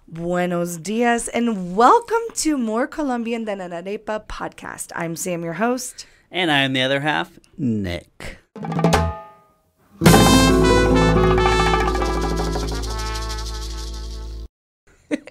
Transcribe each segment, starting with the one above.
Buenos dias, and welcome to More Colombian Than an Arepa podcast. I'm Sam, your host. And I am the other half, Nick.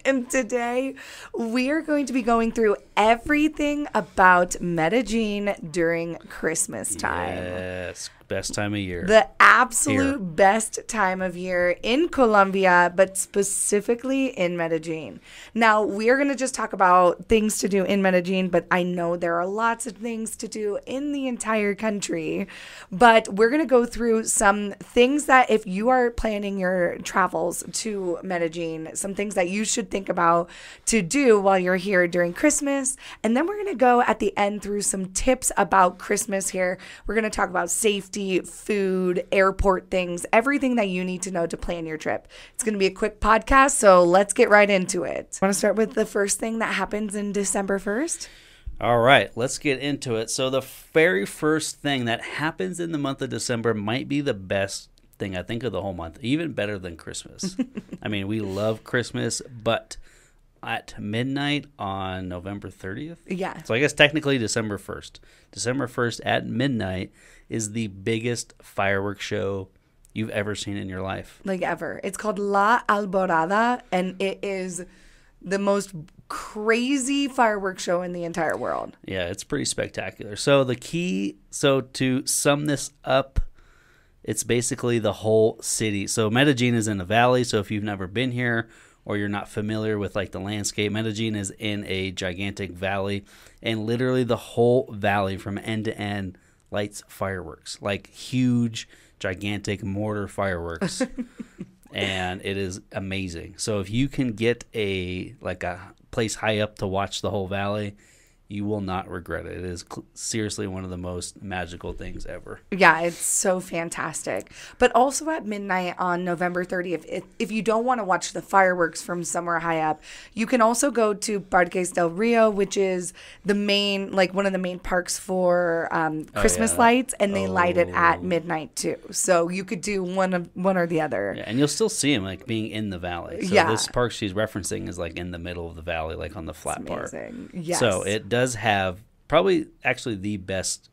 And today we are going to be going through everything about Medellín during Christmas time. Yes, best time of year. The absolute best time of year in Colombia, but specifically in Medellín. Now, we are going to just talk about things to do in Medellín, but I know there are lots of things to do in the entire country. But we're going to go through some things that if you are planning your travels to Medellín, some things that you should think about to do while you're here during Christmas. And then we're going to go at the end through some tips about Christmas here. We're going to talk about safety, food, airport things, everything that you need to know to plan your trip. It's going to be a quick podcast, so let's get right into it. Want to start with the first thing that happens in December 1st? All right, let's get into it. So the very first thing that happens in the month of December might be the best thing I think of the whole month, even better than Christmas. I mean, we love Christmas, but at midnight on November 30th? Yeah. So I guess technically December 1st. December 1st at midnight is the biggest fireworks show you've ever seen in your life. Like ever. It's called La Alborada, and it is the most crazy fireworks show in the entire world. Yeah, it's pretty spectacular. So to sum this up, it's basically the whole city. So Medellín is in a valley, so if you've never been here or you're not familiar with like the landscape, Medellín is in a gigantic valley, and literally the whole valley from end to end lights fireworks, like huge, gigantic mortar fireworks. And it is amazing. So if you can get a place high up to watch the whole valley, you will not regret it. It is seriously one of the most magical things ever. Yeah, it's so fantastic. But also at midnight on November 30th, if you don't want to watch the fireworks from somewhere high up, you can also go to Parques del Rio, which is the main, like one of the main parks for Christmas lights, and they light it at midnight too. So you could do one or the other. Yeah, and you'll still see them like being in the valley. So this park she's referencing is like in the middle of the valley, like on the flat part. Yes. So it does have probably actually the best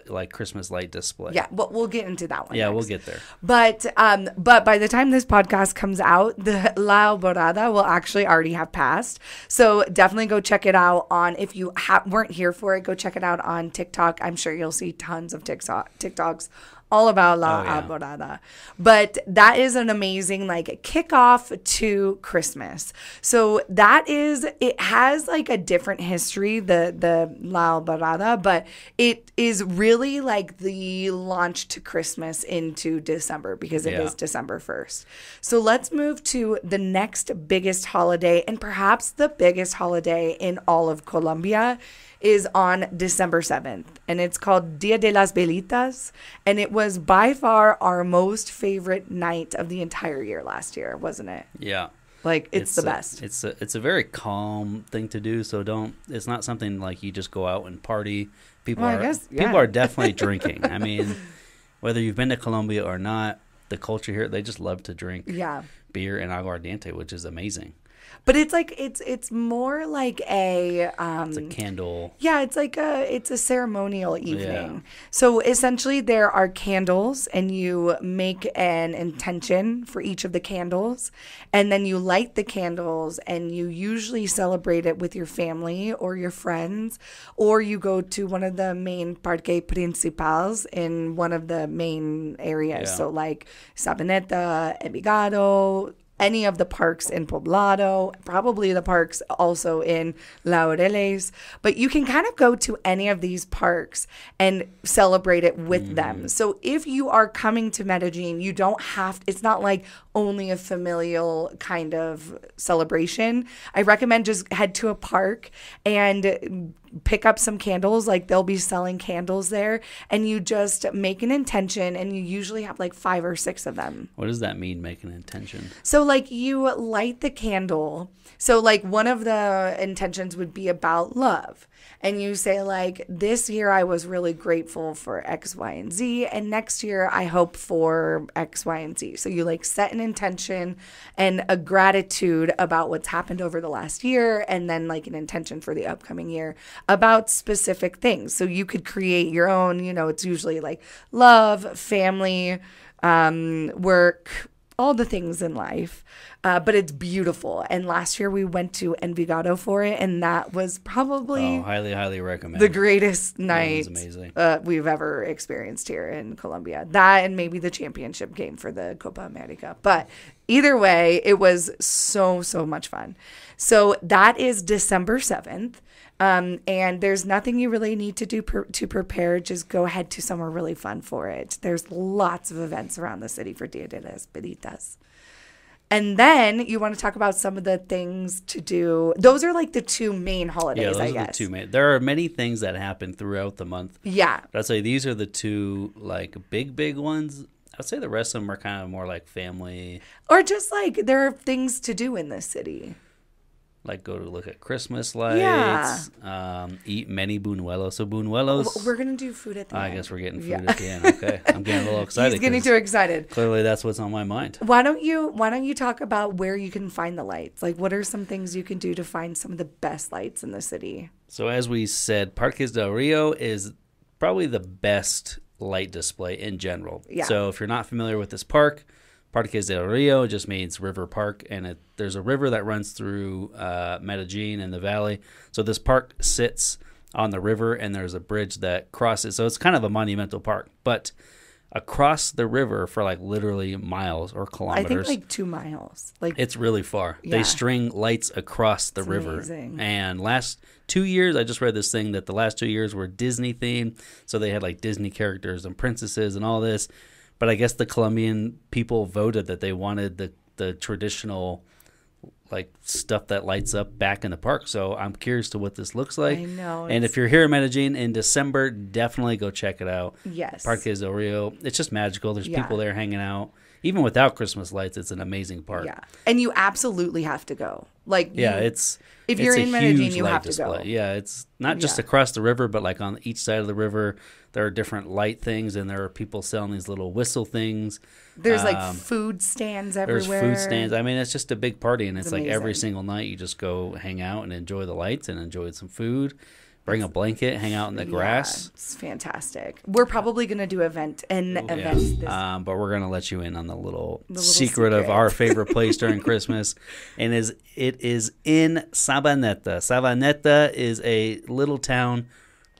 like Christmas light display. Yeah, but we'll get into that one. Yeah, next. we'll get there. But by the time this podcast comes out, the La Alborada will actually already have passed. So definitely go check it out on, if you weren't here for it, go check it out on TikTok. I'm sure you'll see tons of TikToks all about La Alborada. But that is an amazing like kickoff to Christmas. So it has like a different history, the La Alborada, but it is really like the launch to Christmas into December, because it is December 1st. So let's move to the next biggest holiday, and perhaps the biggest holiday in all of Colombia, is on December 7th, and it's called Dia de las Velitas, and it was by far our most favorite night of the entire year last year, wasn't it? Yeah. Like, it's the best. It's a very calm thing to do, so it's not something like you just go out and party. People are definitely drinking. I mean, whether you've been to Colombia or not, the culture here, they just love to drink beer and aguardiente, which is amazing. But it's like it's more like a it's a candle. Yeah, it's a ceremonial evening. Yeah. So essentially there are candles, and you make an intention for each of the candles, and then you light the candles, and you usually celebrate it with your family or your friends, or you go to one of the main parques principales in one of the main areas. Yeah. So like Sabaneta, Envigado, any of the parks in Poblado, probably the parks also in Laureles. But you can kind of go to any of these parks and celebrate it with them. So if you are coming to Medellín, you don't have, it's not like only a familial kind of celebration. I recommend just head to a park and pick up some candles. Like, they'll be selling candles there, and you just make an intention, and you usually have like 5 or 6 of them. What does that mean, make an intention? So like, you light the candle. So like, one of the intentions would be about love, and you say like, this year I was really grateful for X, Y, and Z, and next year I hope for X, Y, and Z. So you like set an intention and a gratitude about what's happened over the last year, and then like an intention for the upcoming year about specific things. So you could create your own, it's usually like love, family, work, all the things in life. But it's beautiful. And last year we went to Envigado for it, and that was probably highly, highly recommend. The greatest night amazing. We've ever experienced here in Colombia. That and maybe the championship game for the Copa America. But either way, it was so, so much fun. So that is December 7th. And there's nothing you really need to do to prepare. Just go ahead to somewhere really fun for it. There's lots of events around the city for Dia de las Peritas. And then you want to talk about some of the things to do. Those are like the two main holidays, I guess. Are the two main. There are many things that happen throughout the month. Yeah. But I'd say these are the two like big ones. I'd say the rest of them are kind of more like family. Or just like there are things to do in this city. Like go to look at Christmas lights, eat many buñuelos. So buñuelos. We're going to do food at the end. I guess we're getting food at the end. Okay. I'm getting a little excited. He's getting too excited. Clearly that's what's on my mind. Why don't you talk about where you can find the lights? Like what are some things you can do to find some of the best lights in the city? So as we said, Parques del Rio is probably the best light display in general. Yeah. So if you're not familiar with this park, Parques del Rio just means river park, and there's a river that runs through Medellín in the valley. So this park sits on the river, and there's a bridge that crosses. So it's kind of a monumental park, but across the river for like literally miles or kilometers. I think like 2 miles. Like it's really far. Yeah. They string lights across the river. Amazing. And last 2 years, I just read this thing that the last 2 years were Disney themed. So they had like Disney characters and princesses and all this. But I guess the Colombian people voted that they wanted the traditional like stuff that lights up back in the park. So I'm curious to what this looks like. I know. And if you're here in Medellin in December, definitely go check it out. Yes. Parques del Rio. It's just magical. There's people there hanging out. Even without Christmas lights, it's an amazing park. Yeah. And you absolutely have to go. Like if you're in Medellin, you have to go. Yeah, it's not just across the river, but like on each side of the river, there are different light things, and there are people selling these little whistle things. There's like food stands everywhere. There's food stands. I mean, it's just a big party, and it's like amazing. every single night you just go hang out and enjoy the lights and enjoy some food. Bring a blanket, hang out in the grass. It's fantastic. We're probably going to do events this. But we're going to let you in on the little secret of our favorite place during Christmas. And it is in Sabaneta. Sabaneta is a little town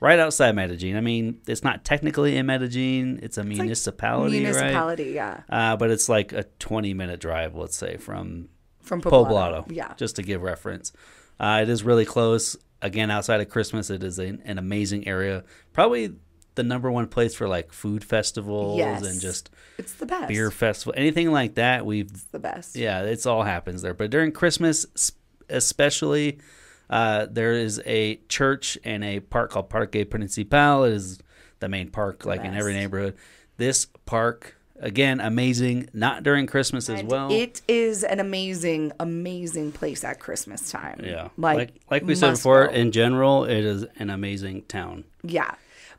right outside Medellin. I mean, it's not technically in Medellin. It's a municipality, right? But it's like a 20-minute drive, let's say, from Poblado. Yeah. Just to give reference. It is really close. Again, outside of Christmas, it is an amazing area. Probably the number one place for like food festivals and just it's the best beer festival, anything like that. It's the best. Yeah, it's all happens there. But during Christmas, especially, there is a church and a park called Parque Principal. It is the main park, in every neighborhood. This park. Again, amazing, not during Christmas as well. It is an amazing, amazing place at Christmas time. Yeah. Like we said before, in general, it is an amazing town. Yeah.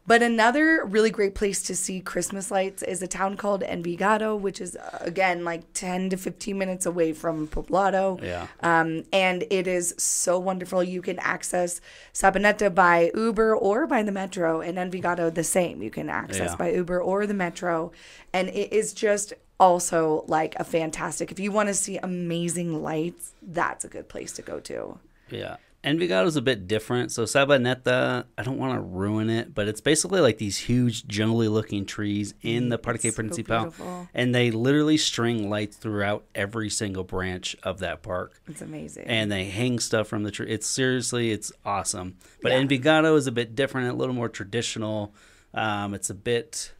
But another really great place to see Christmas lights is a town called Envigado, which is, again, like 10 to 15 minutes away from Poblado. Yeah. And it is so wonderful. You can access Sabaneta by Uber or by the metro, and Envigado the same. You can access by Uber or the metro. And it is just also like a fantastic, if you want to see amazing lights, that's a good place to go to. Yeah. Envigado is a bit different. So Sabaneta, I don't want to ruin it, but it's basically like these huge jungly looking trees in the Parque Principal. So and they literally string lights throughout every single branch of that park. It's amazing. And they hang stuff from the tree. It's awesome. But Envigado is a bit different, a little more traditional. It's a bit,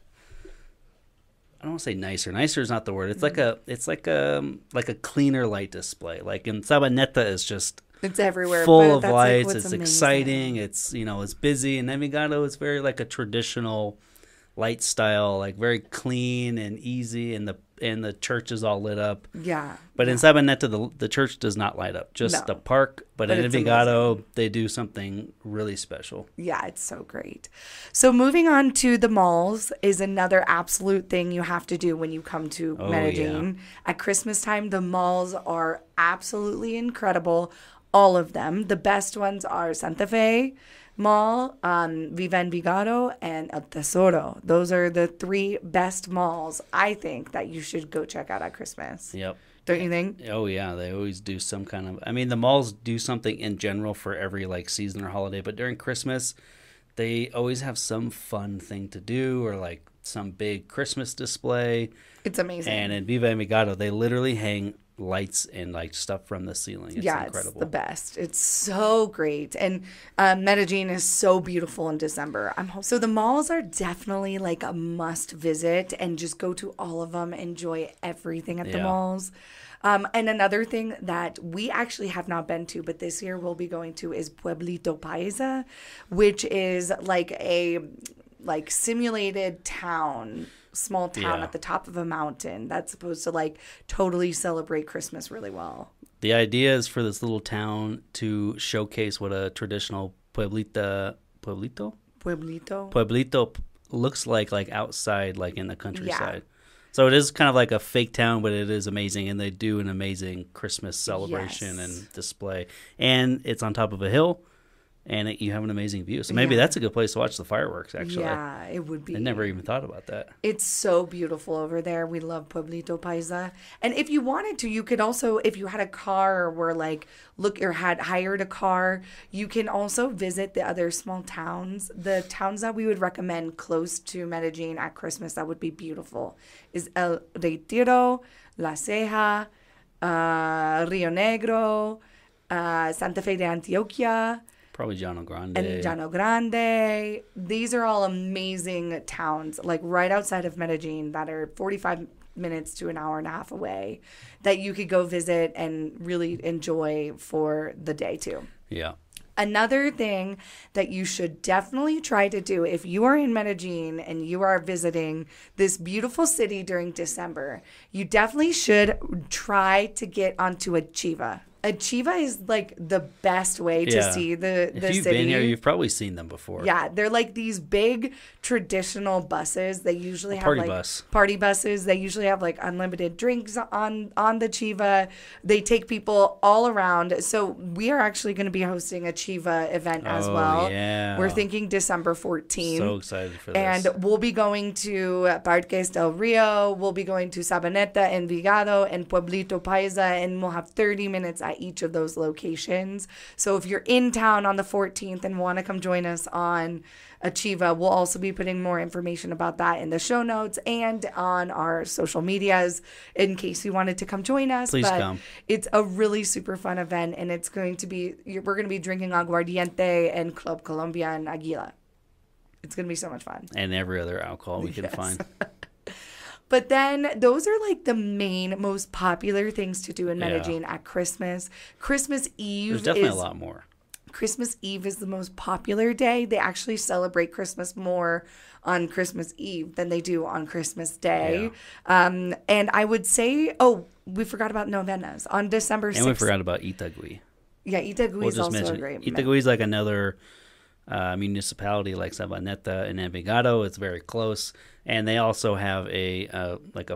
I don't want to say nicer. Nicer is not the word. It's like a cleaner light display. Like in Sabaneta is just it's everywhere, full of lights. It's amazing. Exciting. It's it's busy. And Envigado is very like a traditional light style, like very clean and easy. And and the church is all lit up. Yeah. But in Sabaneta, the church does not light up, just the park. But in Envigado, they do something really special. Yeah, it's so great. So moving on to the malls is another absolute thing you have to do when you come to Medellin. Yeah. At Christmas time, the malls are absolutely incredible. All of them. The best ones are Santa Fe Mall, Viva Envigado, and El Tesoro. Those are the 3 best malls, I think, that you should go check out at Christmas. Yep. Don't you think? Oh, yeah. They always do some kind of... I mean, the malls do something in general for every, like, season or holiday. But during Christmas, they always have some fun thing to do or, like, some big Christmas display. It's amazing. And in Viva Envigado, they literally hang lights and like stuff from the ceiling. It's incredible. It's the best. It's so great. And Medellin is so beautiful in December. So the malls are definitely like a must visit, and just go to all of them. Enjoy everything at the malls. And another thing that we actually have not been to, but this year we'll be going to, is Pueblito Paisa, which is like a simulated town, small town at the top of a mountain that's supposed to like totally celebrate Christmas really well. The idea is for this little town to showcase what a traditional pueblito looks like outside, like in the countryside. So it is kind of like a fake town, but it is amazing, and they do an amazing Christmas celebration and display. And it's on top of a hill. And you have an amazing view. So maybe that's a good place to watch the fireworks, actually. Yeah, it would be. I never even thought about that. It's so beautiful over there. We love Pueblito Paisa. And if you wanted to, you could also, if you had a car or were like, or had hired a car, you can also visit the other small towns. The towns that we would recommend close to Medellin at Christmas that would be beautiful is El Retiro, La Ceja, Rio Negro, Santa Fe de Antioquia. Probably Llano Grande. And Llano Grande. These are all amazing towns, like right outside of Medellin, that are 45 minutes to an hour and a half away, that you could go visit and really enjoy for the day too. Yeah. Another thing that you should definitely try to do if you are in Medellin and you are visiting this beautiful city during December, you definitely should try to get onto a chiva. A chiva is like the best way to see the city. If you've been here, you've probably seen them before. Yeah, they're like these big traditional buses. They usually have party buses. They usually have like unlimited drinks on the chiva. They take people all around. So we are actually going to be hosting a chiva event as well. Yeah. We're thinking December 14th. So excited for this. And we'll be going to Parques del Rio. We'll be going to Sabaneta, Envigado, and Pueblito Paisa, and we'll have 30 minutes at each of those locations. So if you're in town on the 14th and want to come join us on Achieva, we'll also be putting more information about that in the show notes and on our social medias in case you wanted to come join us. Please come. It's a really super fun event, and it's going to be, we're going to be drinking aguardiente and Club Colombian Aguila. It's going to be so much fun. And every other alcohol we can find. But then those are like the main, most popular things to do in Medellin at Christmas. Christmas Eve There's definitely a lot more. Christmas Eve is the most popular day. They actually celebrate Christmas more on Christmas Eve than they do on Christmas Day. Yeah. And I would say, we forgot about novenas on December 6th. And we forgot about Itagüí. Yeah, Itagüí is also great. Itagüí is like another municipality like Sabaneta and Envigado. It's very close, and they also have a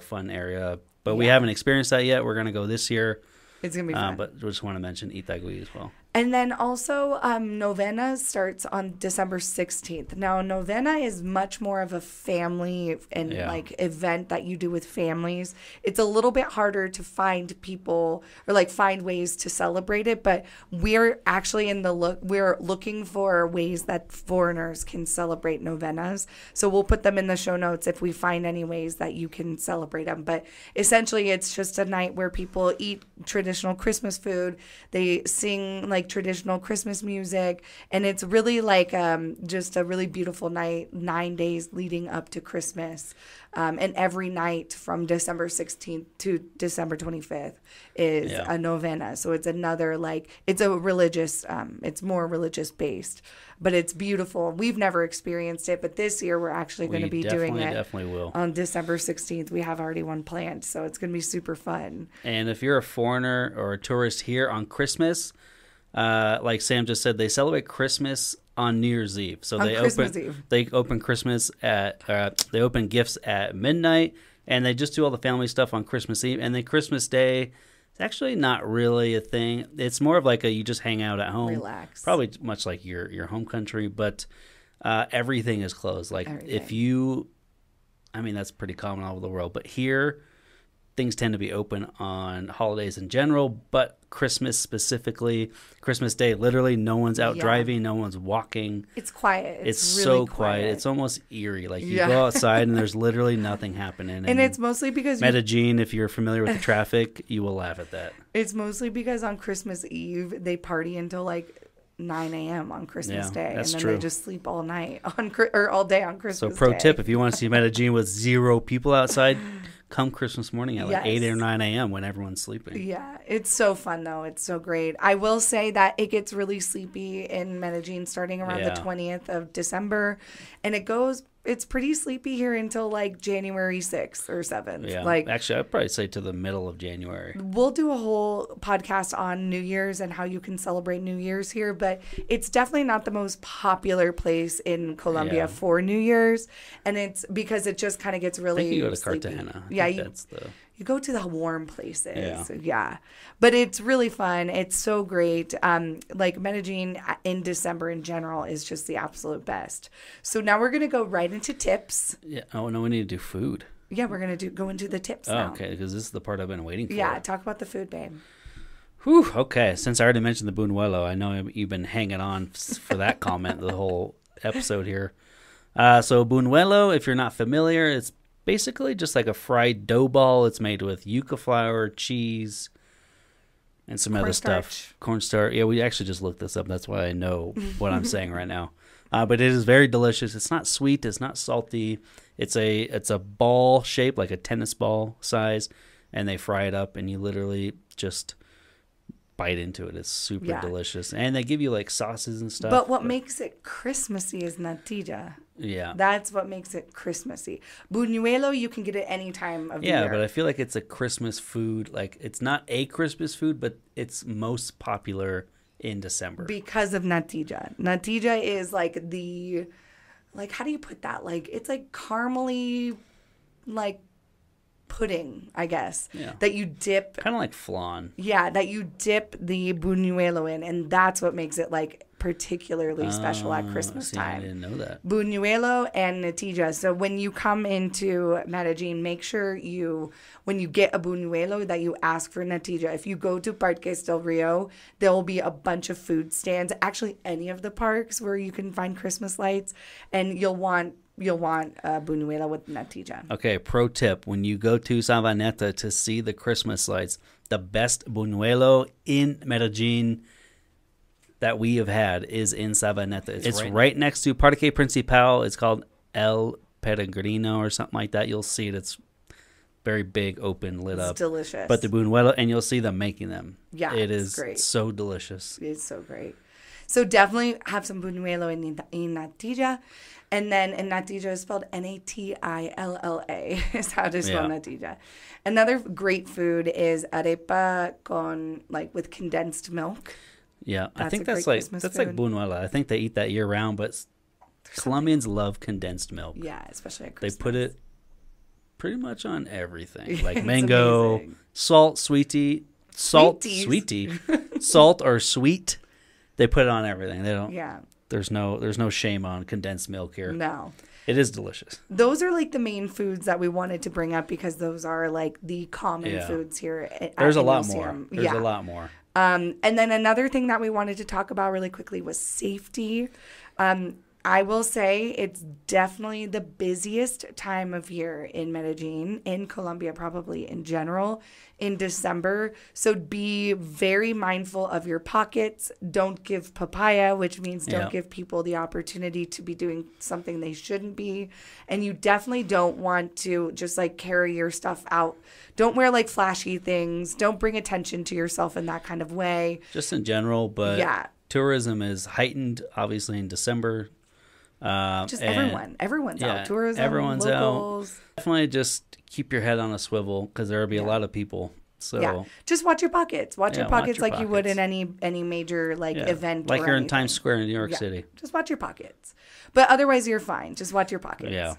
fun area. But we haven't experienced that yet. We're gonna go this year. It's gonna be fun. But we just want to mention Itagüí as well. And then also, Novena starts on December 16th. Now, Novena is much more of a family and event that you do with families. It's a little bit harder to find people or find ways to celebrate it, but we're actually we're looking for ways that foreigners can celebrate novenas. So we'll put them in the show notes if we find any ways that you can celebrate them. But essentially, it's just a night where people eat traditional Christmas food. They sing like traditional Christmas music, and it's really like just a really beautiful night, 9 days leading up to Christmas. And every night from December 16th to December 25th is a novena. So it's another it's a religious, it's more religious based, but it's beautiful. We've never experienced it, but this year we're actually going to be doing it. Definitely will. On December 16th. We have already one planned, so it's going to be super fun. And if you're a foreigner or a tourist here on Christmas, like Sam just said, they celebrate Christmas on New Year's Eve. So they open Christmas they open gifts at midnight, and they just do all the family stuff on Christmas Eve. And then Christmas Day, it's actually not really a thing. It's more of like you just hang out at home, relax, probably much like your home country. But everything is closed. Like that's pretty common all over the world. But here, things tend to be open on holidays in general, but Christmas specifically, Christmas Day, literally no one's out driving, no one's walking. It's quiet. It's really so quiet. It's almost eerie. Like you go outside and there's literally nothing happening. And it's mostly because Medellín, if you're familiar with the traffic, you will laugh at that. It's mostly because on Christmas Eve, they party until 9 a.m. on Christmas Day. That's and then true. They just sleep all night or all day on Christmas Day. So pro tip, if you want to see Medellín with 0 people outside, come Christmas morning at 8 or 9 a.m. when everyone's sleeping. Yeah, it's so fun, though. It's so great. I will say that it gets really sleepy in Medellín starting around the 20th of December. And it's pretty sleepy here until January 6th or 7th. Yeah, actually, I'd probably say to the middle of January. We'll do a whole podcast on New Year's and how you can celebrate New Year's here, but it's definitely not the most popular place in Colombia for New Year's, and it's because it just kind of gets really I think you go to sleepy. Cartagena. You go to the warm places. Yeah. But it's really fun. It's so great. Medellin in December in general is just the absolute best. So now we're going to go right into tips. Yeah. Oh, no, we need to do food. Yeah, we're going to go into the tips now. Okay, because this is the part I've been waiting for. Yeah, talk about the food, babe. Whew, okay. Since I already mentioned the buñuelo, I know you've been hanging on for that comment the whole episode here. So buñuelo, if you're not familiar, it's basically just like a fried dough ball. It's made with yuca flour, cheese, and some other stuff. Cornstarch. Yeah, we actually just looked this up. That's why I know what I'm saying right now. But it is very delicious. It's not sweet. It's not salty. It's a ball shape, like a tennis ball size, and they fry it up, and you literally just bite into it. It's super delicious. And they give you sauces and stuff. But what makes it Christmassy is natilla. Yeah. That's what makes it Christmassy. Buñuelo, you can get it any time of the year. Yeah, but I feel like it's a Christmas food. It's not a Christmas food, but it's most popular in December. Because of natilla. Natilla is the how do you put that? It's caramely, pudding, I guess. Yeah. That you dip. Kind of like flan. Yeah, that you dip the buñuelo in, and that's what makes it particularly special at Christmas time. I didn't know that. Buñuelo and natilla. So when you come into Medellín, make sure when you get a buñuelo, that you ask for natilla. If you go to Parques del Rio, there will be a bunch of food stands. Actually, any of the parks where you can find Christmas lights, and you'll want a buñuelo with natilla. Okay, pro tip. When you go to Sabaneta to see the Christmas lights, the best buñuelo in Medellín that we have had is in Sabaneta. It's right next to Parque Principal. It's called El Peregrino or something like that. You'll see it. It's very big, open, lit up. It's delicious. But the buñuelo, and you'll see them making them. Yeah, it is great. So delicious. It's so great. So definitely have some buñuelo in natilla. And then natilla is spelled Natilla is how to spell natilla. Another great food is arepa with condensed milk. Yeah, I think that's like buñuelo. I think they eat that year round, but Colombians love condensed milk. Yeah, especially at Christmas. They put it pretty much on everything, like mango, salt, sweetie, salt or sweet. They put it on everything. They don't. Yeah. There's no shame on condensed milk here. No. It is delicious. Those are the main foods that we wanted to bring up because those are the common foods here. There's a lot more. There's a lot more. And then another thing that we wanted to talk about really quickly was safety. I will say it's definitely the busiest time of year in Medellín, in Colombia, probably in general, in December. So be very mindful of your pockets. Don't give papaya, which means don't give people the opportunity to be doing something they shouldn't be. And you definitely don't want to just like carry your stuff out. Don't wear like flashy things. Don't bring attention to yourself in that kind of way. Just in general, but tourism is heightened, obviously, in December. Everyone's out. Tourism, everyone's locals. out. Definitely just keep your head on a swivel because there will be a lot of people. So just watch your pockets. Watch your pockets like you would in any major event. Like or you're anything. in Times Square in New York City. Just watch your pockets. But otherwise, you're fine. Just watch your pockets. Yeah.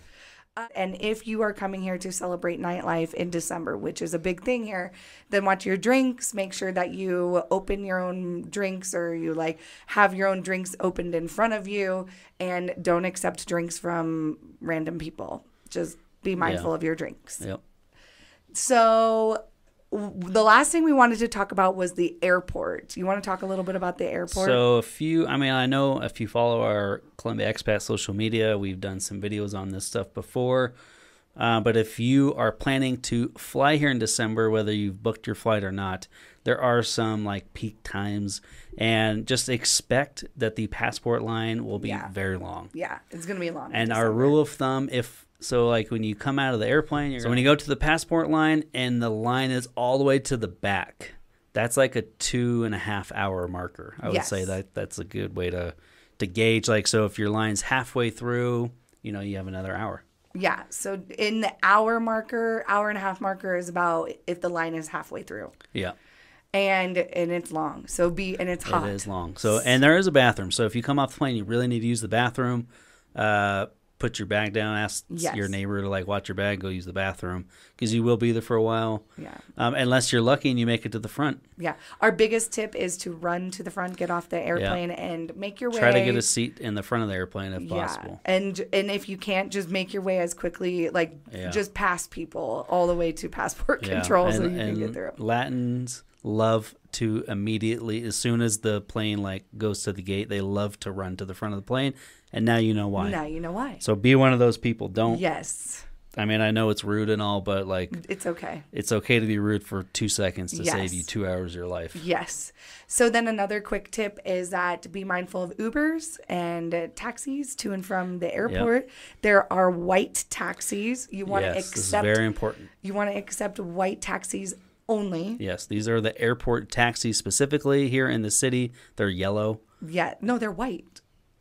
And if you are coming here to celebrate nightlife in December, which is a big thing here, then watch your drinks. Make sure that you open your own drinks or you like have your own drinks opened in front of you, and don't accept drinks from random people. Just be mindful of your drinks. Yep. So the last thing we wanted to talk about was the airport. You want to talk a little bit about the airport? So I know if you follow our Colombia Expat social media, we've done some videos on this stuff before. But if you are planning to fly here in December, whether you've booked your flight or not, there are some like peak times, and just expect that the passport line will be very long. Yeah, it's going to be long. And our rule of thumb, so like when you come out of the airplane, when you go to the passport line and the line is all the way to the back, that's like a 2.5 hour marker. I would say that's a good way to gauge. Like, so if your line's halfway through, you have another hour. Yeah. So in the hour and a half marker is about if the line is halfway through. Yeah. And it's long. And it's hot. It is long. So, and there is a bathroom. So if you come off the plane, you really need to use the bathroom. Put your bag down, ask your neighbor to like watch your bag, go use the bathroom, because you will be there for a while. Yeah. Unless you're lucky and you make it to the front. Yeah. Our biggest tip is to run to the front, get off the airplane, and make your way. Try to get a seat in the front of the airplane if possible. And if you can't, just make your way as quickly, just past people all the way to passport control so you can get through. Latins love to immediately, as soon as the plane goes to the gate, they love to run to the front of the plane. And now you know why. So be one of those people. Don't. Yes. I mean, I know it's rude and all, but it's okay. It's okay to be rude for 2 seconds to save you 2 hours of your life. Yes. So then another quick tip is that be mindful of Ubers and taxis to and from the airport. Yep. There are white taxis. You want to accept. This is very important. You want to accept white taxis only. Yes, these are the airport taxis specifically here in the city. They're yellow. Yeah. No, they're white.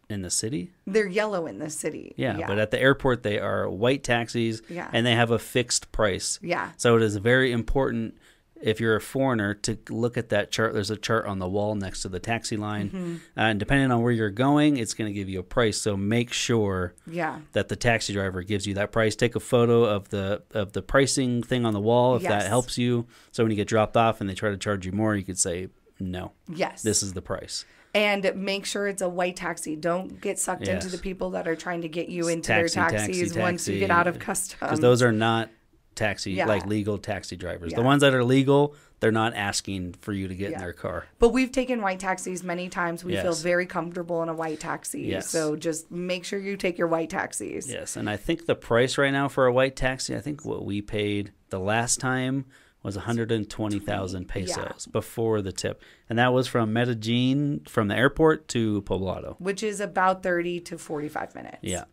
In the city? They're yellow in the city. Yeah, but at the airport, they are white taxis, and they have a fixed price. Yeah. So it is very important, if you're a foreigner, to look at that chart. There's a chart on the wall next to the taxi line. Mm-hmm. And depending on where you're going, it's going to give you a price. So make sure that the taxi driver gives you that price. Take a photo of the pricing thing on the wall if that helps you. So when you get dropped off and they try to charge you more, you could say, no. Yes. This is the price. And make sure it's a white taxi. Don't get sucked into the people that are trying to get you into their taxis once you get out of customs. Because those are not legal taxi drivers. The ones that are legal, they're not asking for you to get in their car. But we've taken white taxis many times. We feel very comfortable in a white taxi. Yes. So just make sure you take your white taxis. Yes, and I think the price right now for a white taxi, I think what we paid the last time was 120,000 pesos before the tip. And that was from Medellín, from the airport to Poblado. Which is about 30 to 45 minutes. Yeah.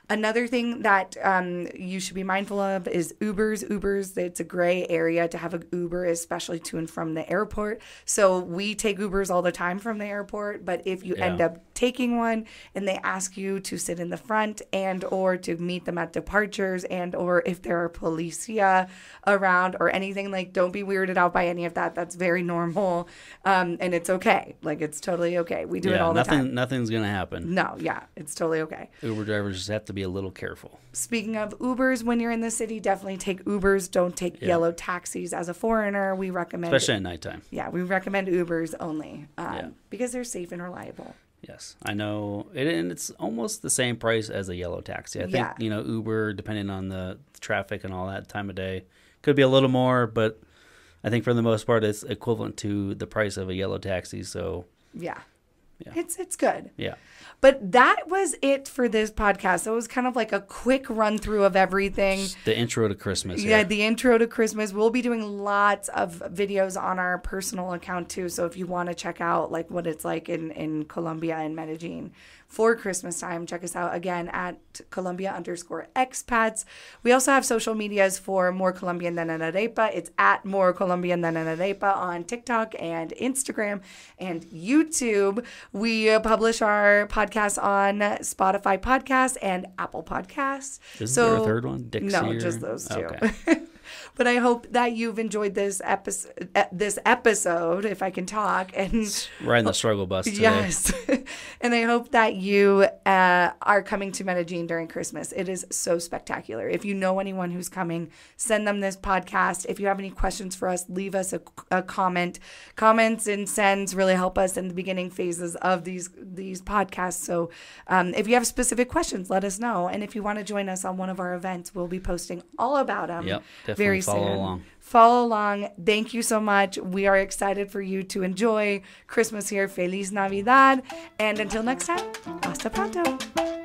Another thing that you should be mindful of is Ubers. It's a gray area to have an Uber, especially to and from the airport. So we take Ubers all the time from the airport. But if you end up taking one and they ask you to sit in the front and or to meet them at departures and or if there are policia around or anything, don't be weirded out by any of that. That's very normal. And it's okay. It's totally okay. We do it all the time. Nothing's going to happen. No, it's totally okay. Uber drivers just have to be a little careful. Speaking of Ubers, when you're in the city, definitely take Ubers. Don't take yellow taxis as a foreigner. We recommend, especially at nighttime. Yeah, we recommend Ubers only because they're safe and reliable. Yes, I know, and it's almost the same price as a yellow taxi. I think Uber, depending on the traffic and all that time of day, could be a little more, but I think for the most part, it's equivalent to the price of a yellow taxi. So It's good. Yeah. But that was it for this podcast. It was kind of like a quick run through of everything. The intro to Christmas. Yeah, the intro to Christmas. We'll be doing lots of videos on our personal account too. So if you want to check out like what it's like in Colombia and Medellin for Christmas time, check us out again at Colombia_expats. We also have social medias for More Colombian Than an Arepa. It's at More Colombian Than an Arepa on TikTok and Instagram and YouTube. We publish our podcast on Spotify Podcasts and Apple Podcasts. Isn't there a third one? Dixie no, just those two. Okay. But I hope that you've enjoyed this episode, if I can talk. And riding the struggle bus today. Yes. And I hope that you are coming to Medellin during Christmas. It is so spectacular. If you know anyone who's coming, send them this podcast. If you have any questions for us, leave us a comment. Comments and sends really help us in the beginning phases of these podcasts. So if you have specific questions, let us know. And if you want to join us on one of our events, we'll be posting all about them. Yep, definitely very follow soon. along. Follow along. Thank you so much. We are excited for you to enjoy Christmas here. Feliz Navidad. And until next time, hasta pronto.